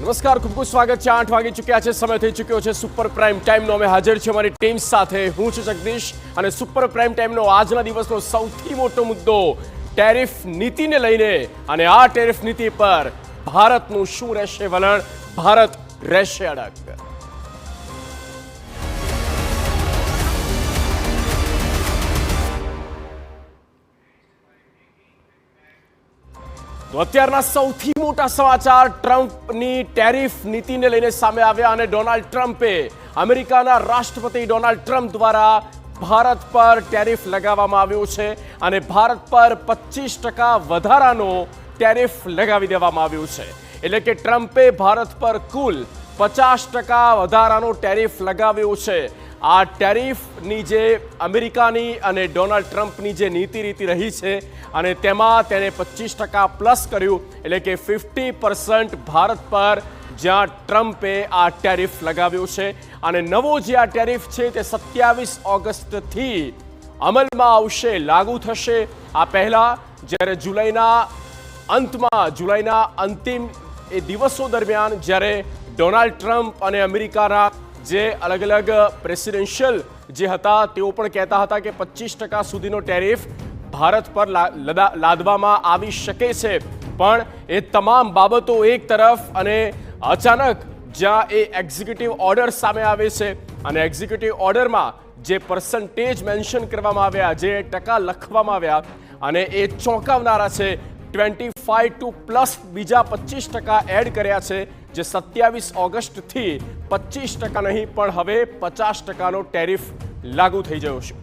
નમસ્કાર, ખૂબ ખૂબ સ્વાગત છે। 8 વાગી ચૂક્યા છે, સમય થઈ ચૂક્યો છે સુપર પ્રાઇમ ટાઈમનો। અમે હાજર છે અમારી ટીમ સાથે। હું છું જગદીશ અને સુપર પ્રાઇમ ટાઈમનો આજના દિવસનો સૌથી મોટો મુદ્દો ટેરિફ નીતિને લઈને અને આ ટેરિફ નીતિ પર ભારતનું શું રહેશે વલણ, ભારત રહેશે અડગ। તો અત્યારના સૌથી મોટા સમાચાર ટ્રમ્પની ટેરિફ નીતિને લઈને સામે આવ્યા અને ડોનાલ્ડ ટ્રમ્પે અમેરિકાના રાષ્ટ્રપતિ ડોનાલ્ડ ટ્રમ્પ દ્વારા ભારત પર ટેરિફ લગાવવામાં આવ્યો છે અને ભારત પર 25% વધારાનો ટેરિફ લગાવી દેવામાં આવ્યો છે। એટલે કે ટ્રમ્પે ભારત પર કુલ 50% વધારાનો ટેરિફ લગાવ્યો છે। આ ટેરિફની જે અમેરિકાની અને ડોનાલ્ડ ટ્રમ્પની જે નીતિ રહી છે અને તેમાં તેણે 25% પ્લસ કર્યું, એટલે કે 50% ભારત પર જ્યાં ટ્રમ્પે આ ટેરિફ લગાવ્યો છે। અને નવો જે આ ટેરિફ છે તે 27 ઓગસ્ટથી અમલમાં આવશે, લાગુ થશે। આ પહેલાં જ્યારે જુલાઈના અંતિમ એ દિવસો દરમિયાન જ્યારે ડોનાલ્ડ ટ્રમ્પ અને અમેરિકાના જે અલગ અલગ પ્રેસિડેન્શિયલ જે હતા તેઓ પણ કહેતા હતા કે 25% સુધીનો ટેરિફ ભારત પર લાદવામાં આવી શકે છે, પણ એ તમામ બાબતો એક તરફ અને અચાનક જ્યાં એ એક્ઝિક્યુટિવ ઓર્ડર સામે આવે છે અને એક્ઝિક્યુટિવ ઓર્ડરમાં જે પર્સન્ટેજ મેન્શન કરવામાં આવ્યા, જે ટકા લખવામાં આવ્યા અને એ ચોંકાવનારા છે। 25 ટુ પ્લસ બીજા 25% એડ કર્યા છે, જે 27 ઓગસ્ટથી 25% નહીં પણ હવે 50%નો ટેરિફ લાગુ થઈ ગયો છે।